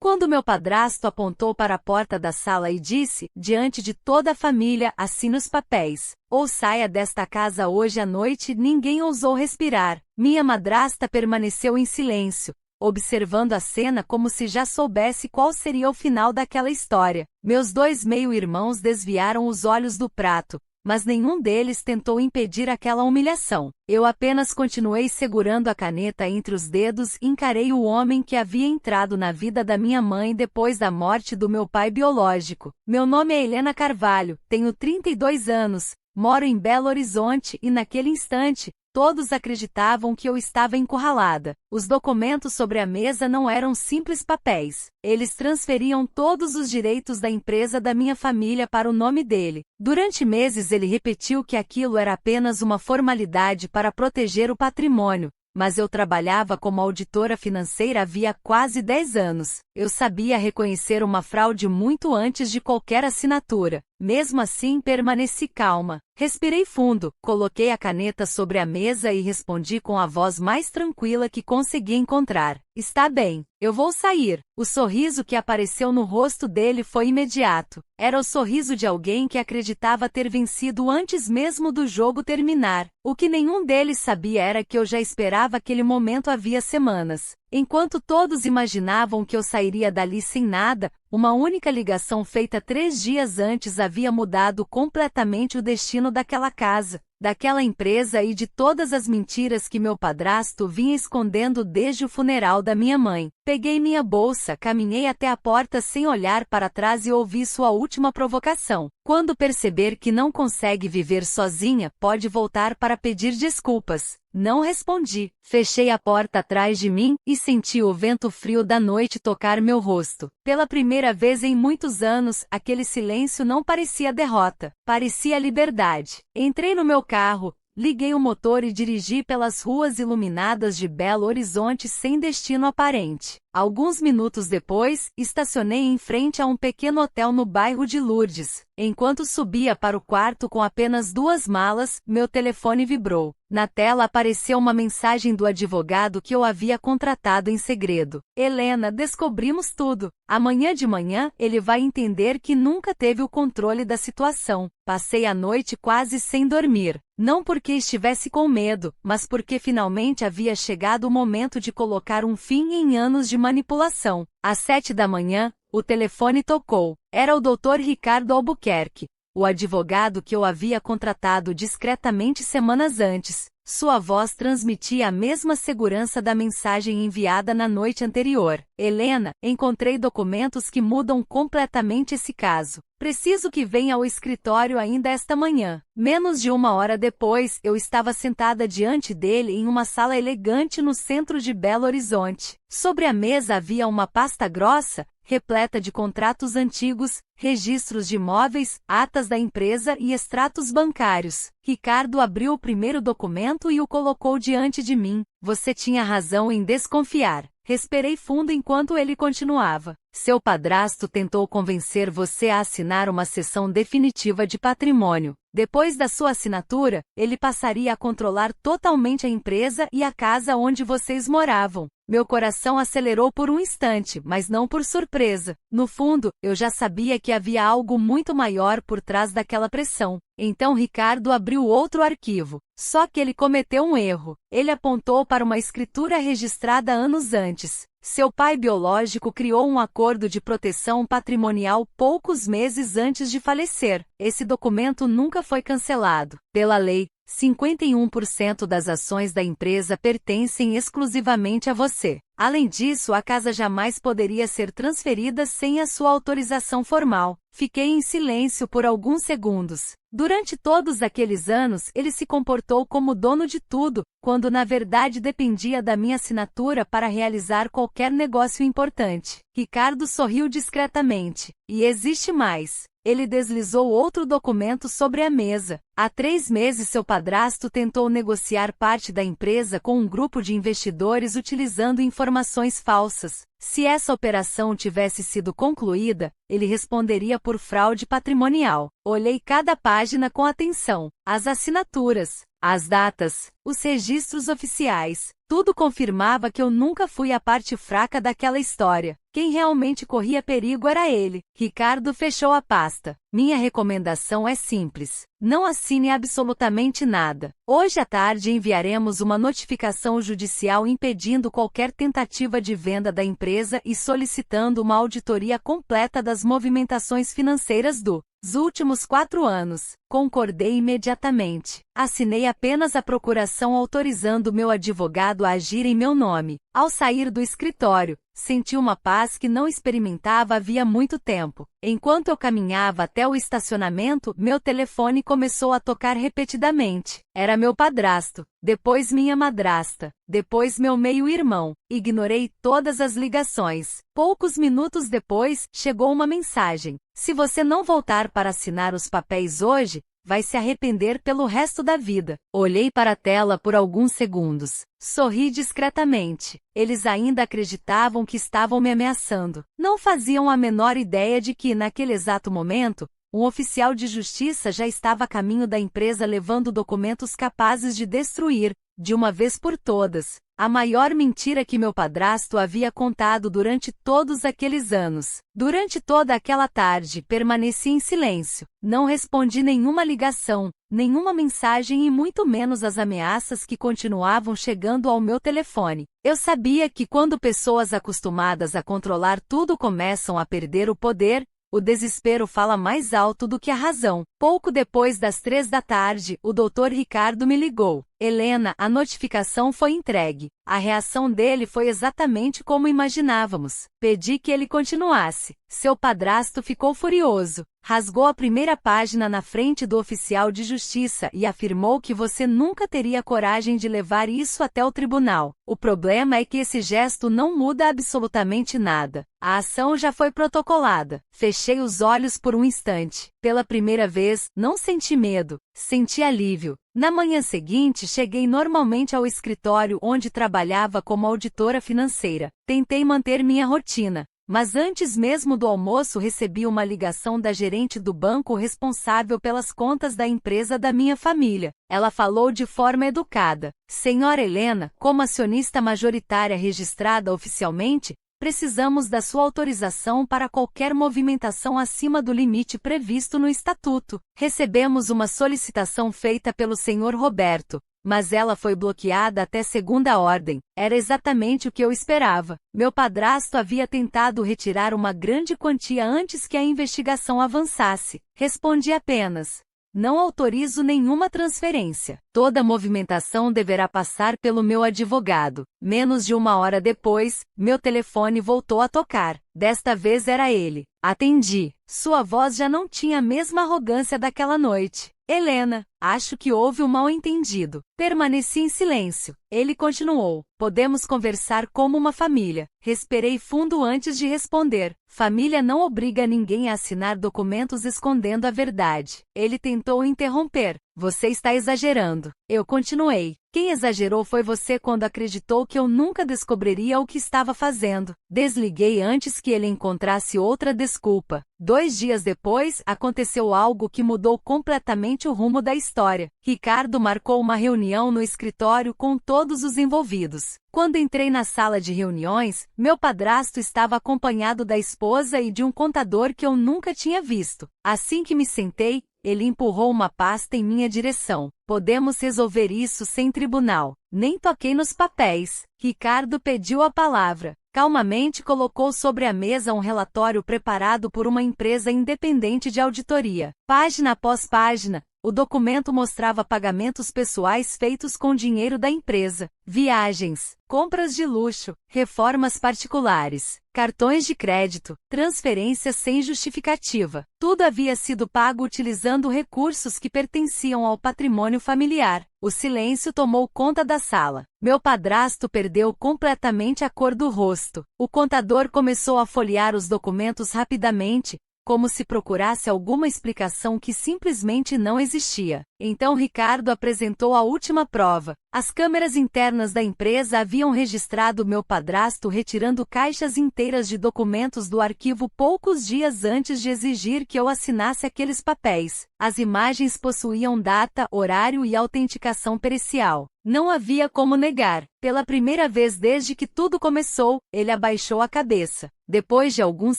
Quando meu padrasto apontou para a porta da sala e disse, diante de toda a família, assine os papéis, ou saia desta casa hoje à noite, ninguém ousou respirar. Minha madrasta permaneceu em silêncio, observando a cena como se já soubesse qual seria o final daquela história. Meus 2 meio-irmãos desviaram os olhos do prato, mas nenhum deles tentou impedir aquela humilhação. Eu apenas continuei segurando a caneta entre os dedos e encarei o homem que havia entrado na vida da minha mãe depois da morte do meu pai biológico. Meu nome é Helena Carvalho, tenho 32 anos, moro em Belo Horizonte e naquele instante, todos acreditavam que eu estava encurralada. Os documentos sobre a mesa não eram simples papéis. Eles transferiam todos os direitos da empresa da minha família para o nome dele. Durante meses ele repetiu que aquilo era apenas uma formalidade para proteger o patrimônio, mas eu trabalhava como auditora financeira havia quase 10 anos. Eu sabia reconhecer uma fraude muito antes de qualquer assinatura. Mesmo assim, permaneci calma. Respirei fundo, coloquei a caneta sobre a mesa e respondi com a voz mais tranquila que consegui encontrar. Está bem, eu vou sair. O sorriso que apareceu no rosto dele foi imediato. Era o sorriso de alguém que acreditava ter vencido antes mesmo do jogo terminar. O que nenhum deles sabia era que eu já esperava aquele momento havia semanas. Enquanto todos imaginavam que eu sairia dali sem nada, uma única ligação feita 3 dias antes havia mudado completamente o destino daquela casa, daquela empresa e de todas as mentiras que meu padrasto vinha escondendo desde o funeral da minha mãe. Peguei minha bolsa, caminhei até a porta sem olhar para trás e ouvi sua última provocação. Quando perceber que não consegue viver sozinha, pode voltar para pedir desculpas. Não respondi. Fechei a porta atrás de mim e senti o vento frio da noite tocar meu rosto. Pela primeira vez em muitos anos, aquele silêncio não parecia derrota, parecia liberdade. Entrei no meu carro, liguei o motor e dirigi pelas ruas iluminadas de Belo Horizonte sem destino aparente. Alguns minutos depois, estacionei em frente a um pequeno hotel no bairro de Lourdes. Enquanto subia para o quarto com apenas 2 malas, meu telefone vibrou. Na tela apareceu uma mensagem do advogado que eu havia contratado em segredo. Helena, descobrimos tudo. Amanhã de manhã, ele vai entender que nunca teve o controle da situação. Passei a noite quase sem dormir. Não porque estivesse com medo, mas porque finalmente havia chegado o momento de colocar um fim em anos de manipulação. Às 7 da manhã, o telefone tocou. Era o Dr. Ricardo Albuquerque, o advogado que eu havia contratado discretamente semanas antes. Sua voz transmitia a mesma segurança da mensagem enviada na noite anterior. Helena, encontrei documentos que mudam completamente esse caso. Preciso que venha ao escritório ainda esta manhã. Menos de 1 hora depois, eu estava sentada diante dele em uma sala elegante no centro de Belo Horizonte. Sobre a mesa havia uma pasta grossa, repleta de contratos antigos, registros de imóveis, atas da empresa e extratos bancários. Ricardo abriu o primeiro documento e o colocou diante de mim. Você tinha razão em desconfiar. Respirei fundo enquanto ele continuava. Seu padrasto tentou convencer você a assinar uma cessão definitiva de patrimônio. Depois da sua assinatura, ele passaria a controlar totalmente a empresa e a casa onde vocês moravam. Meu coração acelerou por um instante, mas não por surpresa. No fundo, eu já sabia que havia algo muito maior por trás daquela pressão. Então Ricardo abriu outro arquivo. Só que ele cometeu um erro. Ele apontou para uma escritura registrada anos antes. Seu pai biológico criou um acordo de proteção patrimonial poucos meses antes de falecer. Esse documento nunca foi cancelado. Pela lei, 51% das ações da empresa pertencem exclusivamente a você. Além disso, a casa jamais poderia ser transferida sem a sua autorização formal. Fiquei em silêncio por alguns segundos. Durante todos aqueles anos, ele se comportou como dono de tudo, quando na verdade dependia da minha assinatura para realizar qualquer negócio importante. Ricardo sorriu discretamente. E existe mais. Ele deslizou outro documento sobre a mesa. Há 3 meses seu padrasto tentou negociar parte da empresa com um grupo de investidores utilizando informações falsas. Se essa operação tivesse sido concluída, ele responderia por fraude patrimonial. Olhei cada página com atenção. As assinaturas, as datas, os registros oficiais. Tudo confirmava que eu nunca fui a parte fraca daquela história. Quem realmente corria perigo era ele. Ricardo fechou a pasta. Minha recomendação é simples. Não assine absolutamente nada. Hoje à tarde enviaremos uma notificação judicial impedindo qualquer tentativa de venda da empresa e solicitando uma auditoria completa das movimentações financeiras dos últimos 4 anos. Concordei imediatamente. Assinei apenas a procuração autorizando meu advogado a agir em meu nome. Ao sair do escritório, senti uma paz que não experimentava havia muito tempo. Enquanto eu caminhava até o estacionamento, meu telefone começou a tocar repetidamente. Era meu padrasto, depois minha madrasta, depois meu meio-irmão. Ignorei todas as ligações. Poucos minutos depois, chegou uma mensagem. Se você não voltar para assinar os papéis hoje, vai se arrepender pelo resto da vida. Olhei para a tela por alguns segundos. Sorri discretamente. Eles ainda acreditavam que estavam me ameaçando. Não faziam a menor ideia de que, naquele exato momento, um oficial de justiça já estava a caminho da empresa levando documentos capazes de destruir, de uma vez por todas, a maior mentira que meu padrasto havia contado durante todos aqueles anos. Durante toda aquela tarde, permaneci em silêncio. Não respondi nenhuma ligação, nenhuma mensagem e muito menos as ameaças que continuavam chegando ao meu telefone. Eu sabia que quando pessoas acostumadas a controlar tudo começam a perder o poder, o desespero fala mais alto do que a razão. Pouco depois das 3 da tarde, o Dr. Ricardo me ligou. Helena, a notificação foi entregue. A reação dele foi exatamente como imaginávamos. Pedi que ele continuasse. Seu padrasto ficou furioso. Rasgou a primeira página na frente do oficial de justiça e afirmou que você nunca teria coragem de levar isso até o tribunal. O problema é que esse gesto não muda absolutamente nada. A ação já foi protocolada. Fechei os olhos por um instante. Pela primeira vez, não senti medo, senti alívio. Na manhã seguinte, cheguei normalmente ao escritório onde trabalhava como auditora financeira. Tentei manter minha rotina, mas antes mesmo do almoço recebi uma ligação da gerente do banco responsável pelas contas da empresa da minha família. Ela falou de forma educada. Senhora Helena, como acionista majoritária registrada oficialmente, precisamos da sua autorização para qualquer movimentação acima do limite previsto no estatuto. Recebemos uma solicitação feita pelo Sr. Roberto, mas ela foi bloqueada até segunda ordem. Era exatamente o que eu esperava. Meu padrasto havia tentado retirar uma grande quantia antes que a investigação avançasse. Respondi apenas: não autorizo nenhuma transferência. Toda movimentação deverá passar pelo meu advogado. Menos de 1 hora depois, meu telefone voltou a tocar. Desta vez era ele. Atendi. Sua voz já não tinha a mesma arrogância daquela noite. Helena, acho que houve um mal-entendido. Permaneci em silêncio. Ele continuou. Podemos conversar como uma família. Respirei fundo antes de responder. Família não obriga ninguém a assinar documentos escondendo a verdade. Ele tentou interromper. Você está exagerando. Eu continuei. Quem exagerou foi você quando acreditou que eu nunca descobriria o que estava fazendo. Desliguei antes que ele encontrasse outra desculpa. 2 dias depois, aconteceu algo que mudou completamente o rumo da história. Ricardo marcou uma reunião no escritório com todos os envolvidos. Quando entrei na sala de reuniões, meu padrasto estava acompanhado da esposa e de um contador que eu nunca tinha visto. Assim que me sentei, ele empurrou uma pasta em minha direção. Podemos resolver isso sem tribunal. Nem toquei nos papéis. Ricardo pediu a palavra. Calmamente colocou sobre a mesa um relatório preparado por uma empresa independente de auditoria. Página após página, o documento mostrava pagamentos pessoais feitos com dinheiro da empresa, viagens, compras de luxo, reformas particulares, cartões de crédito, transferências sem justificativa. Tudo havia sido pago utilizando recursos que pertenciam ao patrimônio familiar. O silêncio tomou conta da sala. Meu padrasto perdeu completamente a cor do rosto. O contador começou a folhear os documentos rapidamente, como se procurasse alguma explicação que simplesmente não existia. Então Ricardo apresentou a última prova, As câmeras internas da empresa haviam registrado meu padrasto retirando caixas inteiras de documentos do arquivo poucos dias antes de exigir que eu assinasse aqueles papéis. As imagens possuíam data, horário e autenticação pericial. Não havia como negar. Pela primeira vez desde que tudo começou, ele abaixou a cabeça. Depois de alguns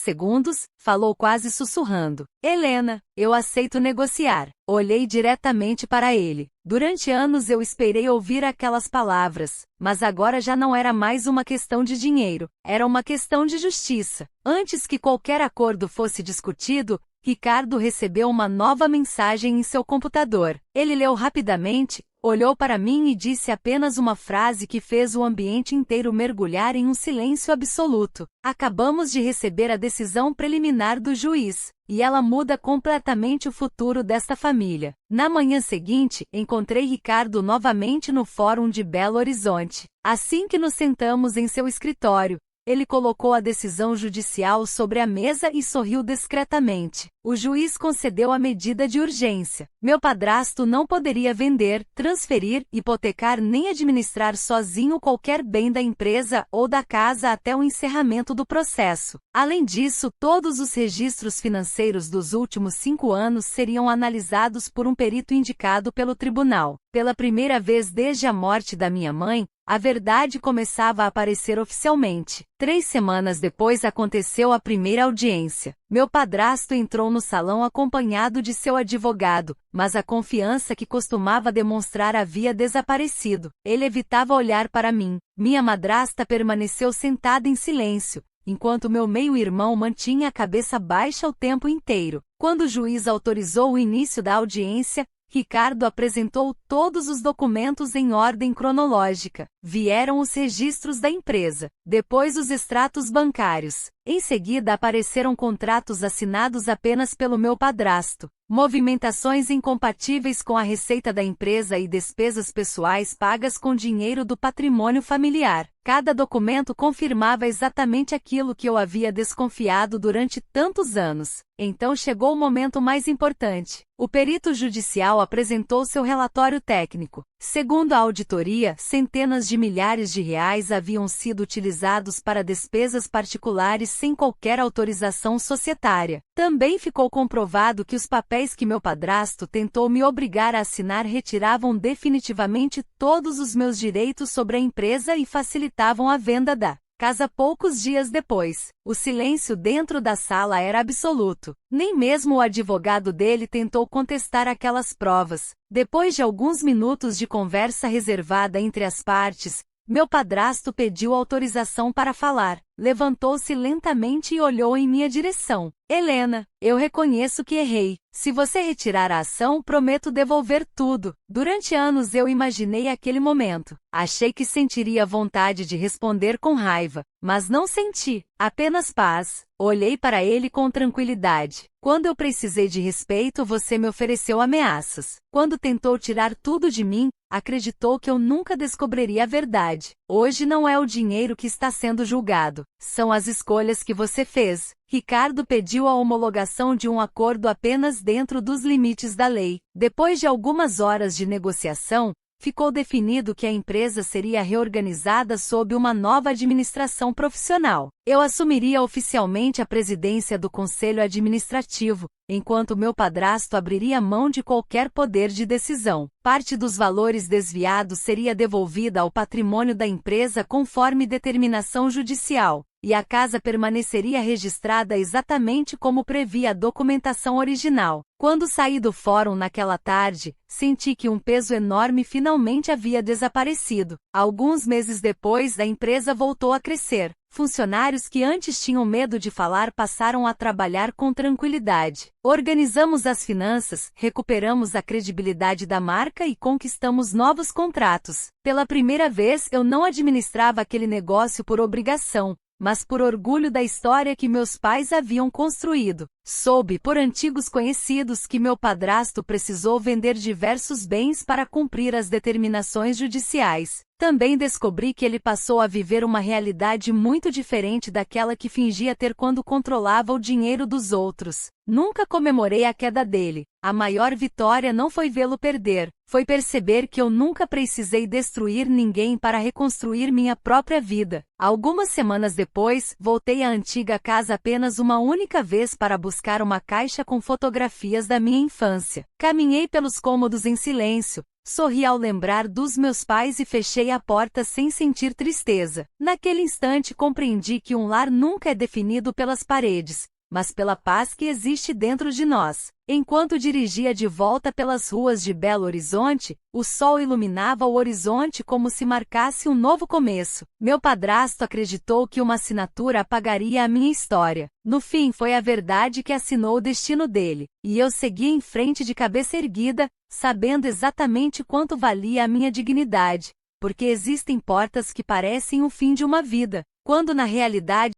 segundos, falou quase sussurrando. Helena, eu aceito negociar. Olhei diretamente para ele. Durante anos eu esperei ouvir aquelas palavras, mas agora já não era mais uma questão de dinheiro, era uma questão de justiça. Antes que qualquer acordo fosse discutido, Ricardo recebeu uma nova mensagem em seu computador. Ele leu rapidamente, olhou para mim e disse apenas uma frase que fez o ambiente inteiro mergulhar em um silêncio absoluto. Acabamos de receber a decisão preliminar do juiz, e ela muda completamente o futuro desta família. Na manhã seguinte, encontrei Ricardo novamente no Fórum de Belo Horizonte. Assim que nos sentamos em seu escritório, ele colocou a decisão judicial sobre a mesa e sorriu discretamente. O juiz concedeu a medida de urgência. Meu padrasto não poderia vender, transferir, hipotecar nem administrar sozinho qualquer bem da empresa ou da casa até o encerramento do processo. Além disso, todos os registros financeiros dos últimos 5 anos seriam analisados por um perito indicado pelo tribunal. Pela primeira vez desde a morte da minha mãe, a verdade começava a aparecer oficialmente. 3 semanas depois aconteceu a primeira audiência. Meu padrasto entrou no salão acompanhado de seu advogado, mas a confiança que costumava demonstrar havia desaparecido. Ele evitava olhar para mim. Minha madrasta permaneceu sentada em silêncio, enquanto meu meio-irmão mantinha a cabeça baixa o tempo inteiro. Quando o juiz autorizou o início da audiência, Ricardo apresentou todos os documentos em ordem cronológica. Vieram os registros da empresa, depois os extratos bancários. Em seguida apareceram contratos assinados apenas pelo meu padrasto, movimentações incompatíveis com a receita da empresa e despesas pessoais pagas com dinheiro do patrimônio familiar. Cada documento confirmava exatamente aquilo que eu havia desconfiado durante tantos anos. Então chegou o momento mais importante. O perito judicial apresentou seu relatório técnico. Segundo a auditoria, centenas de milhares de reais haviam sido utilizados para despesas particulares sem qualquer autorização societária. Também ficou comprovado que os papéis que meu padrasto tentou me obrigar a assinar retiravam definitivamente todos os meus direitos sobre a empresa e facilitavam a venda da casa poucos dias depois. O silêncio dentro da sala era absoluto. Nem mesmo o advogado dele tentou contestar aquelas provas. Depois de alguns minutos de conversa reservada entre as partes, meu padrasto pediu autorização para falar. Levantou-se lentamente e olhou em minha direção. Helena, eu reconheço que errei. Se você retirar a ação, prometo devolver tudo. Durante anos eu imaginei aquele momento. Achei que sentiria vontade de responder com raiva, mas não senti, apenas paz. Olhei para ele com tranquilidade. Quando eu precisei de respeito, você me ofereceu ameaças. Quando tentou tirar tudo de mim, acreditou que eu nunca descobriria a verdade. Hoje não é o dinheiro que está sendo julgado, são as escolhas que você fez. Ricardo pediu a homologação de um acordo apenas dentro dos limites da lei. Depois de algumas horas de negociação, ficou definido que a empresa seria reorganizada sob uma nova administração profissional. Eu assumiria oficialmente a presidência do conselho administrativo, enquanto meu padrasto abriria mão de qualquer poder de decisão. Parte dos valores desviados seria devolvida ao patrimônio da empresa conforme determinação judicial, e a casa permaneceria registrada exatamente como previa a documentação original. Quando saí do fórum naquela tarde, senti que um peso enorme finalmente havia desaparecido. Alguns meses depois, a empresa voltou a crescer. Funcionários que antes tinham medo de falar passaram a trabalhar com tranquilidade. Organizamos as finanças, recuperamos a credibilidade da marca e conquistamos novos contratos. Pela primeira vez, eu não administrava aquele negócio por obrigação, mas por orgulho da história que meus pais haviam construído. Soube por antigos conhecidos que meu padrasto precisou vender diversos bens para cumprir as determinações judiciais. Também descobri que ele passou a viver uma realidade muito diferente daquela que fingia ter quando controlava o dinheiro dos outros. Nunca comemorei a queda dele. A maior vitória não foi vê-lo perder, foi perceber que eu nunca precisei destruir ninguém para reconstruir minha própria vida. Algumas semanas depois, voltei à antiga casa apenas uma única vez para buscar uma caixa com fotografias da minha infância. Caminhei pelos cômodos em silêncio. Sorri ao lembrar dos meus pais e fechei a porta sem sentir tristeza. Naquele instante compreendi que um lar nunca é definido pelas paredes, mas pela paz que existe dentro de nós. Enquanto dirigia de volta pelas ruas de Belo Horizonte, o sol iluminava o horizonte como se marcasse um novo começo. Meu padrasto acreditou que uma assinatura apagaria a minha história. No fim, foi a verdade que assinou o destino dele, e eu segui em frente de cabeça erguida, sabendo exatamente quanto valia a minha dignidade, porque existem portas que parecem o fim de uma vida, quando na realidade